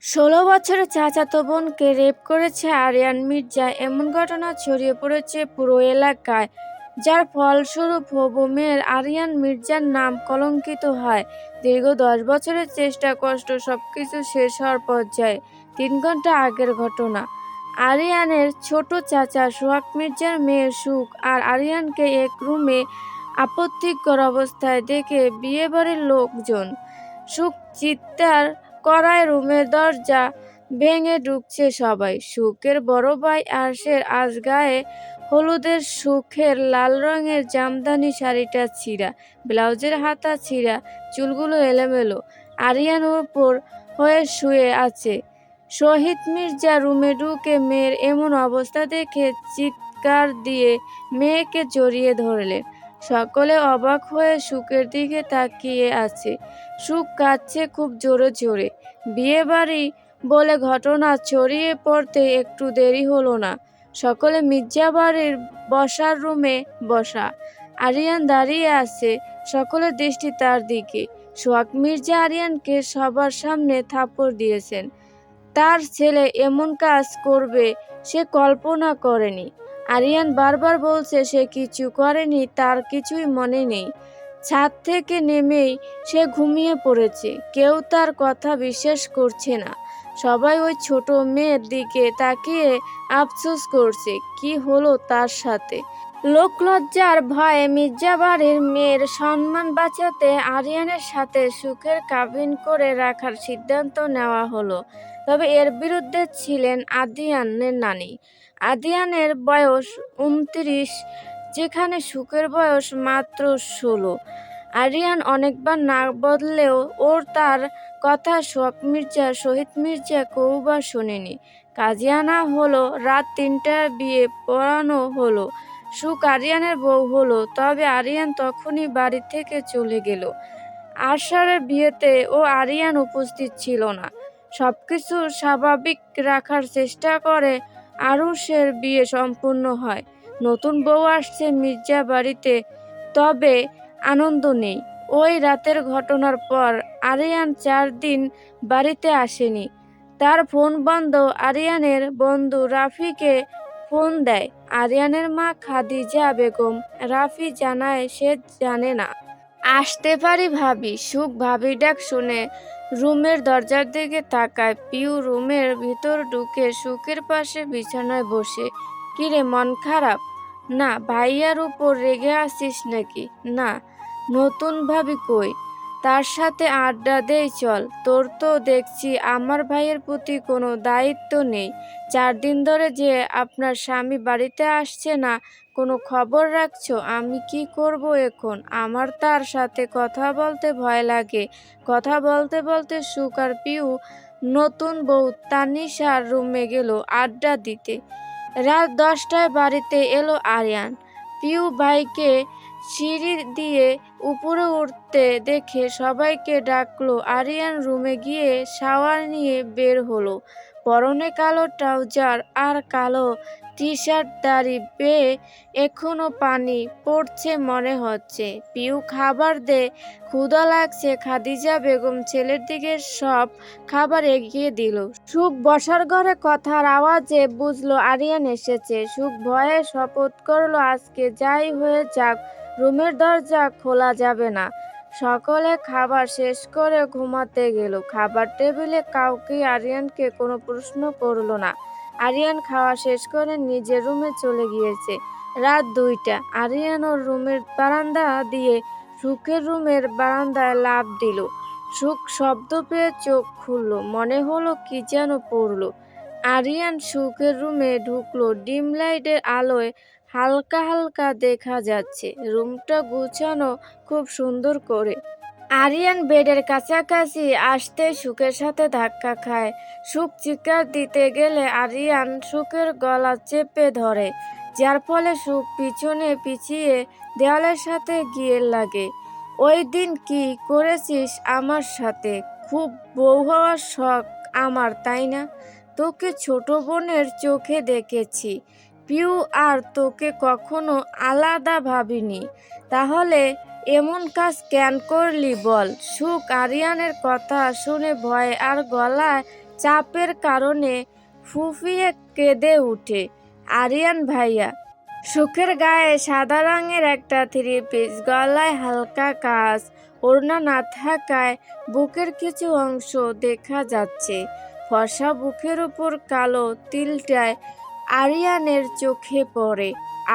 ১৬ বছরের চাচাতো বোনকে রেপ করেছে আরিয়ান মির্জা, এমন ঘটনা ছড়িয়ে পড়েছে পুরো এলাকায়। যার ফলস্বরূপ হবু মেয়ের আরিয়ান মির্জার নাম কলঙ্কিত হয়। দীর্ঘ ১০ বছরের চেষ্টা কষ্ট সবকিছু শেষ হওয়ার পর্যায়ে ৩ ঘন্টা আগের ঘটনা। আরিয়ানের ছোট চাচা সোহাগ মির্জার মেয়ে সুখ আর আরিয়ানকে এক রুমে আপত্তিকর অবস্থায় দেখে বিয়েবাড়ির লোকজন। সুখ চিৎকার করায় রুমের দরজা ভেঙে ঢুকছে সবাই। সুখের বড় ভাই আরশের আজ গায়ে হলুদের সুখের লাল রঙের জামদানি শাড়িটা ছিঁড়া, ব্লাউজের হাতা ছিঁড়া, চুলগুলো এলোমেলো। আরিয়ান উপর হয়ে শুয়ে আছে। শহীদ মির্জা রুমে ঢুকে মেয়ের এমন অবস্থা দেখে চিৎকার দিয়ে মেয়েকে জড়িয়ে ধরলেন। সকলে অবাক হয়ে সুখের দিকে তাকিয়ে আছে। সুখ কাঁদছে খুব জোরে জোরে। বিয়েবাড়ি বলে ঘটনা ছড়িয়ে পড়তে একটু দেরি হলো না। সকলে মির্জা বাড়ির বসার রুমে বসা। আরিয়ান দাঁড়িয়ে আছে, সকলের দৃষ্টি তার দিকে। সোহাগ মির্জা আরিয়ানকে সবার সামনে থাপ্পড় দিয়েছেন। তার ছেলে এমন কাজ করবে সে কল্পনা করেনি। আরিয়ান বারবার বলছে সে কিছু করেনি, তার কিছুই মনে নেই। ছাদ থেকে নেমেই সে ঘুমিয়ে পড়েছে। কেউ তার কথা বিশ্বাস করছে না। সবাই ওই ছোট মেয়ের দিকে তাকিয়ে আফসোস করছে কি হলো তার সাথে। লোকলজ্জার ভয়ে মির্জা বাড়ির মেয়ের সম্মান বাঁচাতে আরিয়ানের সাথে সুখের কাবিন করে রাখার সিদ্ধান্ত নেওয়া হলো। তবে এর বিরুদ্ধে ছিলেন আদিয়ানের নানি। আদিয়ানের বয়স ২৯, যেখানে সুখের বয়স মাত্র ১৬। আরিয়ান অনেকবার না বদলেও তার কথা সোহাগ মির্জা, শহীদ মির্জা কেউবার শোনেনি। কাজে আনা হলো, রাত ৩টায় বিয়ে পড়ানো হলো। সুখ আরিয়ানের বউ হলো। তবে আরিয়ান তখনই বাড়ি থেকে চলে গেল। আরশারের বিয়েতে আরিয়ান উপস্থিত ছিল না। সবকিছু স্বাভাবিক রাখার চেষ্টা করে আরুষের বিয়ে সম্পূর্ণ হয়। নতুন বউ আসছে মির্জা বাড়িতে, তবে আনন্দ নেই। ওই রাতের ঘটনার পর আরিয়ান ৪ দিন বাড়িতে আসেনি। তার ফোন বন্ধ। আরিয়ানের বন্ধু রাফিকে ফোন দেয় আরিয়ানের মা খাদিজা বেগম। রাফি জানায় সে জানে না। আসতে পারি ভাবি। সুখ ভাবির ডাক শুনে রুমের দরজার দিকে তাকায়। পিউ রুমের ভিতর ঢুকে সুখের পাশে বিছানায় বসে। কিরে, মন খারাপ? না। ভাইয়ার উপর রেগে আছিস নাকি? না। নতুন ভাবি কই? তার সাথে আড্ডা দেই চল। তোর তো দেখছি আমার ভাইয়ের প্রতি কোনো দায়িত্ব নেই। ৪ দিন ধরে যে আপনার স্বামী বাড়িতে আসছে না, কোনো খবর রাখছো? আমি কি করব এখন? আমার তার সাথে কথা বলতে ভয় লাগে। কথা বলতে বলতে সুখ আর পিউ নতুন বউ তানিশার রুমে গেল আড্ডা দিতে। রাত ১০টায় বাড়িতে এলো আরিয়ান। পিউ ভাইকে সিঁড়ি দিয়ে উপরে উঠতে দেখে সবাইকে ডাকলো। আরিয়ান রুমে গিয়ে শাওয়ার নিয়ে বের হলো। পরনে কালো ট্রাউজার আর কালো টি-শার্ট, দাড়ি বেয়ে এখনো পানি পড়ছে মনে হচ্ছে। পিউ খাবার দে, ক্ষুধা লাগছে। খাদিজা বেগম ছেলের দিকে সব খাবার এগিয়ে দিল। সুখ বসার ঘরে কথার আওয়াজে বুঝলো আরিয়ান এসেছে। সুখ ভয়ে শপথ করলো আজকে যাই হয়ে যাক রুমের দরজা খোলা যাবে না। সকলে খাবার শেষ করে ঘুমাতে গেল। খাবার টেবিলে কাউকে আরিয়ানকে কোনো প্রশ্ন করলো না। আরিয়ান খাওয়া শেষ করে নিজের রুমে চলে গিয়েছে। রাত ২টা। আরিয়ান ওর রুমের বারান্দা দিয়ে সুখের রুমের বারান্দায় লাফ দিল। সুখ শব্দ পেয়ে চোখ খুলল, মনে হলো কি যেন পড়ল। আরিয়ান সুখের রুমে ঢুকলো। ডিম লাইটের আলোয় হালকা হালকা দেখা যাচ্ছে। রুমটা গুছানো খুব সুন্দর করে। আরিয়ান বেডের কাছাকাছি আসতে সুখের সাথে ধাক্কা খায়। সুখ চিৎকার দিতে গেলে আরিয়ান সুখের গলা চেপে ধরে, যার ফলে সুখ পিছনে পিছিয়ে দেওয়ালের সাথে গিয়ে লাগে। ওই দিন কি করেছিস আমার সাথে? খুব বউ হওয়ার শখ আমার, তাই না? তোকে ছোট বোনের চোখে দেখেছি পিউ, আর তোকে কখনো আলাদা ভাবিনি। তাহলে এমন কাজ কেন করলি বল? সুখ আরিয়ানের কথা শুনে ভয়ে আর গলায় চাপের কারণে ফুঁপিয়ে কেঁদে উঠে আরিয়ান ভাইয়া। সুখের গায়ে সাদা রঙের একটা থ্রি পিস, গলায় হালকা কাজ, ওড়না না থাকায় বুকের কিছু অংশ দেখা যাচ্ছে। ফর্সা বুকের উপর কালো তিলটায় আরিয়ানের চোখে পড়ে।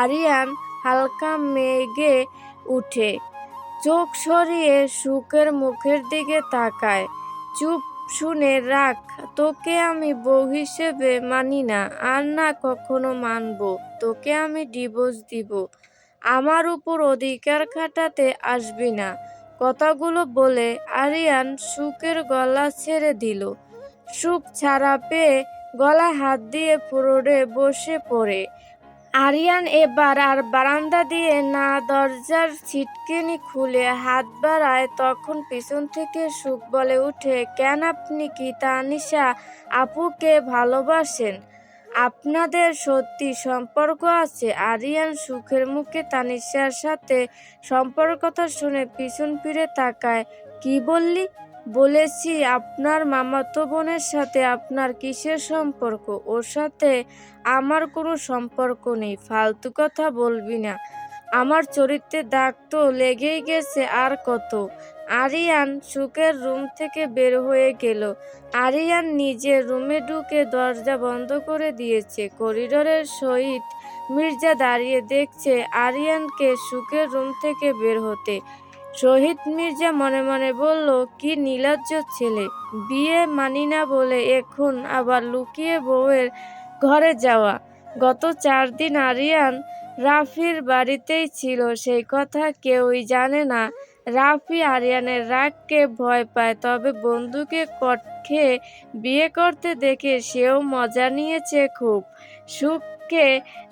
আরিয়ান হালকা মেঘে উঠে চোখ সরিয়ে সুখের মুখের দিকে তাকায়। চুপ, শুনে রাখ, তোকে আমি বউ হিসেবে মানি না, আর না কখনো মানবো। তোকে আমি ডিভোর্স দিব। আমার উপর অধিকার খাটাতে আসবি না। কথাগুলো বলে আরিয়ান সুখের গলা ছেড়ে দিল। সুখ ছাড়া পেয়ে গলায় হাত দিয়ে ফ্লোরে বসে পড়ে। আরিয়ান এবার আর বারান্দা দিয়ে না দরজার ছিটকিনি খুলে হাত বাড়ায়, তখন পিছন থেকে সুখ বলে উঠে, কেন, আপনি কি তানিশা আপুকে ভালোবাসেন? আপনাদের সত্যি সম্পর্ক আছে? আরিয়ান সুখের মুখে তানিশার সাথে সম্পর্কটা শুনে পিছন ফিরে তাকায়। কি বললি? বলেছি আপনার মামাতো বোনের সাথে আপনার কিসের সম্পর্ক? ওর সাথে আমার কোনো সম্পর্ক নেই, ফালতু কথা বলবি না। আমার চরিত্রের দাগ তো লেগেই গেছে, আর কত। আরিয়ান সুখের রুম থেকে বের হয়ে গেল। আরিয়ান নিজের রুমে ঢুকে দরজা বন্ধ করে দিয়েছে। করিডোরের শহীদ মির্জা দাঁড়িয়ে দেখছে আরিয়ানকে সুখের রুম থেকে বের হতে। শহীদ মির্জা মনে মনে বলল, কি নির্লজ্জ ছেলে, বিয়ে মানি না বলে এখন আবার লুকিয়ে বউয়ের ঘরে যাওয়া। গত 4 দিন আরিয়ান রাফির বাড়িতেই ছিল, সেই কথা কেউই জানে না। রাফি আরিয়ানের রাগকে ভয় পায়, তবে বন্ধুকে কট খেয়ে বিয়ে করতে দেখে সেও মজা নিয়েছে খুব। সুখকে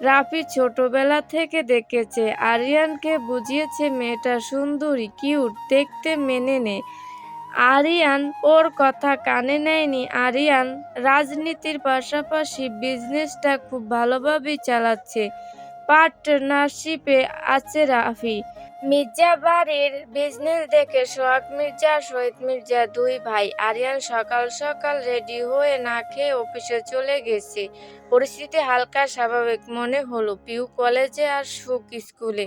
রাফি ছোটবেলা থেকে দেখেছে, আরিয়ানকে বুঝিয়েছে মেয়েটা সুন্দরী, কিউট, দেখতে মেনে নে। আরিয়ান ওর কথা কানে নেয়নি। আরিয়ান রাজনীতির পাশাপাশি বিজনেসটা খুব ভালোভাবেই চালাচ্ছে। পার্টনারশিপে আছে রাফি। মির্জা বাড়ির বিজনেস দেখে সোহাগ মির্জা আর শহীদ মির্জা 2 ভাই। আরিয়ান সকাল সকাল রেডি হয়ে না খেয়ে অফিসে চলে গেছে। পরিস্থিতি হালকা স্বাভাবিক মনে হলো। পিউ কলেজে আর সুখ স্কুলে।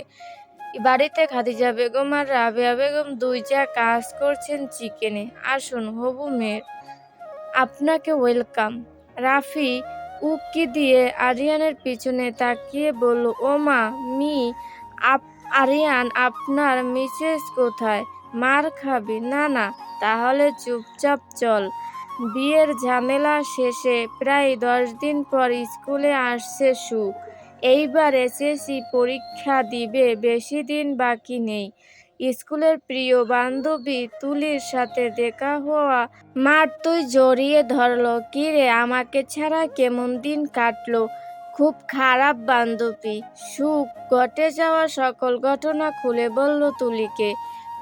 বাড়িতে খাদিজা বেগম আর রাবেয়া বেগম 2 যা কাজ করছেন চিকেনে। আসুন হবু মেয়ের, আপনাকে ওয়েলকাম। রাফি উকি দিয়ে আরিয়ানের পিছনে তাকিয়ে বলল, ও মা, মি আরিয়ান, আপনার মিসেস কোথায়? মার খাবি? না না, তাহলে চুপচাপ চল। বিয়ের ঝামেলা শেষে প্রায় 10 দিন পর স্কুলে আসছে সুখ। এইবার এসএসসি পরীক্ষা দিবে, বেশি দিন বাকি নেই। স্কুলের প্রিয় বান্ধবী তুলির সাথে দেখা হওয়া মাত্রই জড়িয়ে ধরল। কি রে, আমাকে ছাড়া কেমন দিন কাটলো? খুব খারাপ বান্ধবী। সুখ ঘটে যাওয়া সকল ঘটনা খুলে বলল তুলিকে।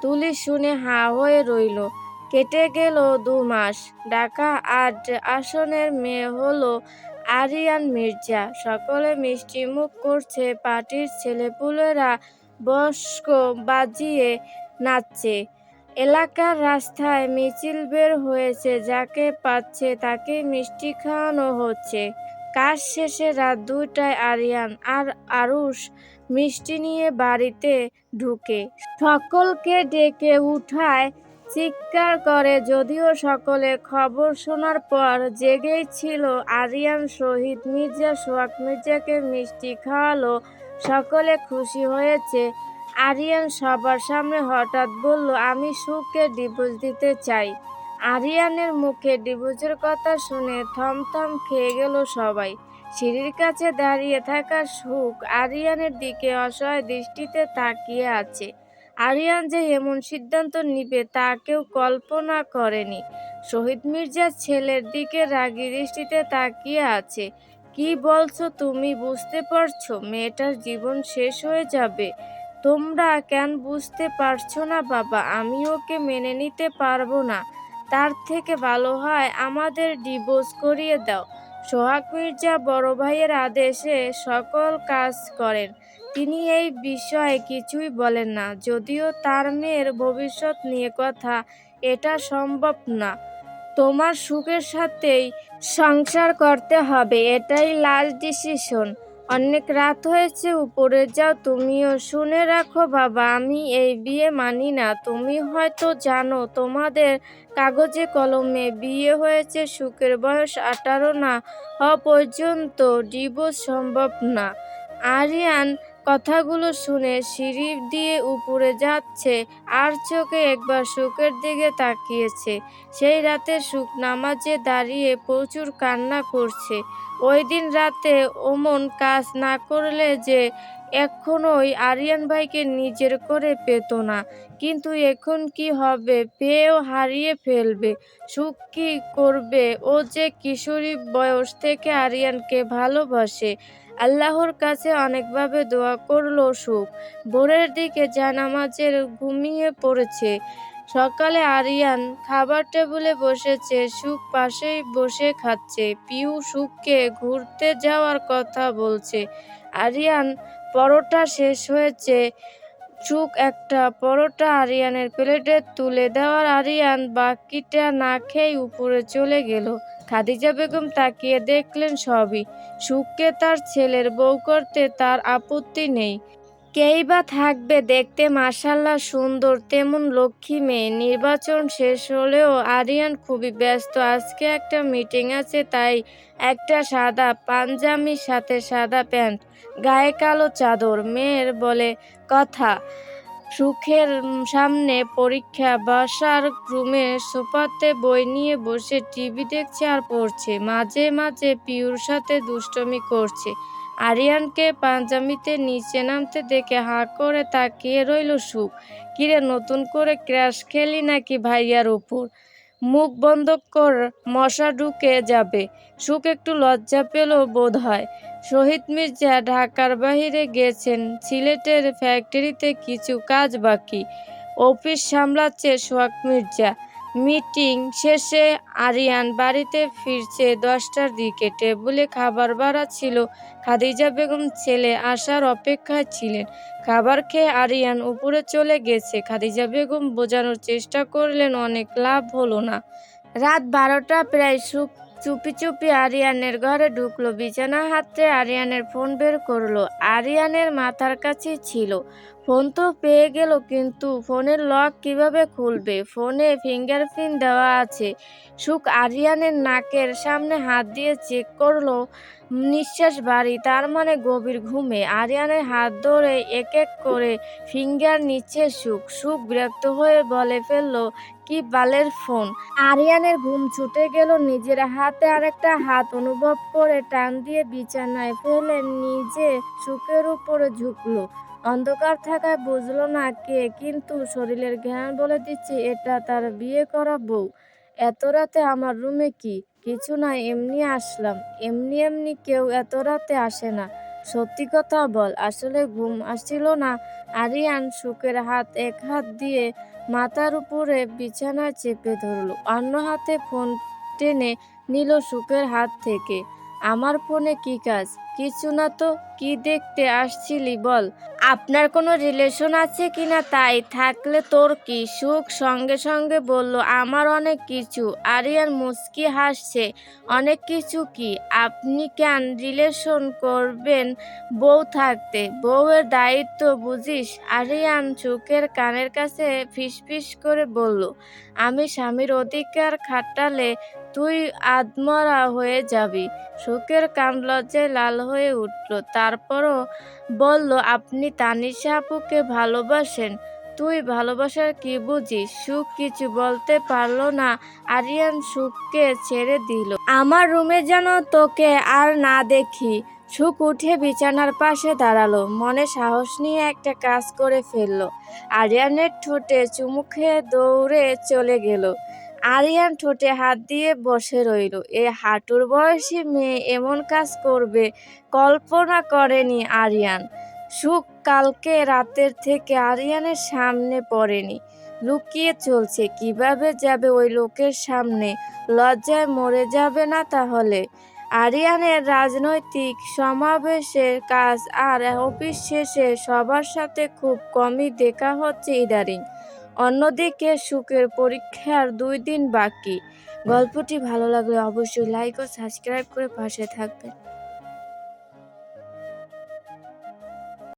তুলি শুনে হাঁ হয়ে রইল। কেটে গেল 2 মাস। ঢাকা 8 আসনের মেয়ে হলো আরিয়ান মির্জা। সকলে মিষ্টি মুখ করছে, পার্টির ছেলেপুলেরা বস্ক বাজিয়ে নাচছে। এলাকার রাস্তায় মিছিল বের হয়েছে, যাকে পাচ্ছে তাকে মিষ্টি খাওয়ানো হচ্ছে। কাজ শেষে রাত 2টায় আরিয়ান আর আরুষ মিষ্টি নিয়ে বাড়িতে ঢুকে সকলকে ডেকে উঠায়, চিৎকার করে। যদিও সকলের খবর শোনার পর জেগেই ছিল, আরিয়ান শহীদ মির্জা সোহাগ মির্জাকে মিষ্টি খাওয়ালো, সকলে খুশি হয়েছে। আরিয়ান সবার সামনে হঠাৎ বলল, আমি সুখকে ডিভোর্স দিতে চাই। আরিয়ানের মুখে ডিভোর্সের কথা শুনে থমথম খেয়ে গেল সবাই। সিঁড়ির কাছে দাঁড়িয়ে থাকা সুখ আরিয়ানের দিকে অসহায় দৃষ্টিতে তাকিয়ে আছে। আরিয়ান যে এমন সিদ্ধান্ত নিবে তা কেউ কল্পনা করেনি। শহীদ মির্জা ছেলের দিকে রাগী দৃষ্টিতে তাকিয়ে আছে। কি বলছো তুমি? বুঝতে পারছো মেয়েটার জীবন শেষ হয়ে যাবে? তোমরা কেন বুঝতে পারছো না বাবা? আমি ওকে মেনে নিতে পারবো না। তার থেকে ভালো হয় আমাদের ডিভোর্স করিয়ে দাও। সোহাগ মির্জা বড় ভাইয়ের আদেশে সকল কাজ করেন। তিনি এই বিষয়ে কিছুই বলেন না। যদিও তার মেয়ের ভবিষ্যৎ নিয়ে কথা, এটা সম্ভব না। তোমার সুখের সাথেই সংসার করতে হবে, এটাই লাস্ট ডিসিশন। অনেক রাত হয়েছে, উপরে যাও। তুমিও শুনে রাখো বাবা, আমি এই বিয়ে মানি না। তুমি হয়তো জানো তোমাদের কাগজে কলমে বিয়ে হয়েছে, সুখের বয়স 18 না হওয়া পর্যন্ত ডিভোর্স সম্ভব না। আরিয়ান কথাগুলো শুনে সিঁড়ি দিয়ে উপরে যাচ্ছে আর চোখে একবার সুখের দিকে তাকিয়েছে। সেই রাতে সুখ নামাজে দাঁড়িয়ে প্রচুর কান্না করছে। ওই দিন রাতে অমন কাজ না করলে যে এখনোই আরিয়ান ভাইকে নিজের করে পেত না। কিন্তু এখন কি হবে, পেয়েও হারিয়ে ফেলবে। সুখ কি করবে? ও যে কিশোরী বয়স থেকে আরিয়ানকে ভালোবাসে। আল্লাহর কাছে অনেকভাবে দোয়া করলো সুখ। ভোরের দিকে জানামাজের ঘুমিয়ে পড়েছে। সকালে আরিয়ান খাবার টেবিলে বসেছে, সুখ পাশেই বসে খাচ্ছে। পিউ সুখকে ঘুরতে যাওয়ার কথা বলছে। আরিয়ান পরোটা শেষ হয়েছে। সুখ একটা পরোটা আরিয়ানের প্লেটে তুলে দেওয়ার আরিয়ান বাকিটা না খেয়ে উপরে চলে গেল। খাদিজা বেগম তাকিয়ে দেখলেন সবই। সুখকে তার ছেলের বউ করতে তার আপত্তি নেই। কেই বা থাকবে, দেখতে মাশাআল্লাহ সুন্দর, তেমন লক্ষ্মী মেয়ে। নির্বাচন শেষ হলেও আরিয়ান খুবই ব্যস্ত। আজকে একটা মিটিং আছে, তাই একটা সাদা পাঞ্জাবির সাথে সাদা প্যান্ট, গায়ে কালো চাদর। মেয়ের বলে কথা। সুখের সামনে পরীক্ষা। বাসার রুমে সোফাতে বই নিয়ে বসে টিভি দেখছে আর পড়ছে। মাঝে মাঝে পিউর সাথে দুষ্টুমি করছে। আরিয়ানকে পাঞ্জাবিতে নিচে নামতে দেখে হাঁ করে তাকিয়ে রইল সুখ। কিরে, নতুন করে ক্র্যাশ খেলি নাকি ভাইয়ার উপর? মুখ বন্ধ কর, মশা ঢুকে যাবে। সুখ একটু লজ্জা পেল বোধ হয়। শহীদ মির্জা ঢাকার বাহিরে গেছেন, সিলেটের ফ্যাক্টরিতে কিছু কাজ বাকি। অফিস সামলাচ্ছে সোহাগ মির্জা। মিটিং শেষে আরিয়ান বাড়িতে ফিরছে 10টার দিকে। টেবিলে খাবার বাড়া ছিল। খাদিজা বেগম ছেলে আসার অপেক্ষায় ছিলেন। খাবার খেয়ে আরিয়ান উপরে চলে গেছে। খাদিজা বেগম বোঝানোর চেষ্টা করলেন, অনেক লাভ হলো না। রাত 12টা প্রায়। সুখ চুপি চুপি আরিয়ানের ঘরে ঢুকলো। বিছানা হাতড়ে আরিয়ানের ফোন বের করলো। আরিয়ানের মাথার কাছেই ছিল। ফোন তো পেয়ে গেল, কিন্তু ফোনের লক কিভাবে খুলবে? ফোনে ফিঙ্গারপ্রিন্ট দেওয়া আছে। সুখ আরিয়ানের নাকের সামনে হাত দিয়ে চেক করলো। নিঃশ্বাস ভারী, তার মানে গভীর ঘুমে। আরিয়ানের হাত ধরে এক এক করে ফিঙ্গার নিচ্ছে সুখ। সুখ বিরক্ত হয়ে বলে ফেললো, কি বালের ফোন? আরিয়ানের ঘুম ছুটে গেল। নিজের হাতে আরেকটা হাত অনুভব করে টান দিয়ে বিছানায় ফেলে নিজে সুখের উপরে ঝুঁকলো। অন্ধকার থাকায় বুঝলো না কে, কিন্তু শরীরের ঘ্রাণ বলে দিচ্ছে এটা তার বিয়ে করা বউ। এত রাতে আমার রুমে কি? কিছু না, এমনি আসলাম। এমনি এমনি কেউ এত রাতে আসে না। সত্যি কথা বল, আসলে ঘুম আসছিল না। আরিয়ান সুখের এক হাত দিয়ে মাথার উপরে বিছানায় চেপে ধরলো, অন্য হাতে ফোন টেনে নিল সুখের হাত থেকে। আমার ফোনে কি কাজ? কিছু না তো। কি দেখতে আসছিলি বল? আপনার কোনো রিলেশন আছে কিনা তাই? থাকলে তোর কি? সুখ সঙ্গে সঙ্গে বলল, আমার অনেক কিছু। আরিয়ান মুচকি হাসছে। অনেক কিছু কি? আপনি কেন রিলেশন করবেন বউ থাকতে? বউয়ের দায়িত্ব বুঝিস? আরিয়ান সুখের কানের কাছে ফিসফিস করে বলল, আমি স্বামীর অধিকার খাটালে তুই আধমরা হয়ে যাবি। সুখের কান লজ্জায় লাল হয়ে উঠল। তারপরও বলল, আপনি তানিশা আপুকে ভালোবাসেন? তুই ভালোবাসার কি বুঝিস? সুখ কিছু বলতে পারল না। আরিয়ান সুখকে ছেড়ে দিল। আমার রুমে যেন তোকে আর না দেখি। সুখ উঠে বিছানার পাশে দাঁড়ালো। মনে সাহস নিয়ে একটা কাজ করে ফেললো। আরিয়ানের ঠোঁটে চুমু খেয়ে দৌড়ে চলে গেল। আরিয়ান ঠোঁটে হাত দিয়ে বসে রইল। এ হাঁটুর বয়সী মেয়ে এমন কাজ করবে কল্পনা করেনি আরিয়ান। সুখ কালকে রাতের থেকে আরিয়ানের সামনে পড়েনি। লুকিয়ে চলছে। কিভাবে যাবে ওই লোকের সামনে? লজ্জায় মরে যাবে না তাহলে? আরিয়ানের রাজনৈতিক সমাবেশের কাজ আর অফিস শেষে সবার সাথে খুব কমই দেখা হচ্ছে ইদারিং। অন্যদিকে সুখের পরীক্ষার 2 দিন বাকি। গল্পটি ভালো লাগলে অবশ্যই লাইক ও সাবস্ক্রাইব করে পাশে থাকবেন।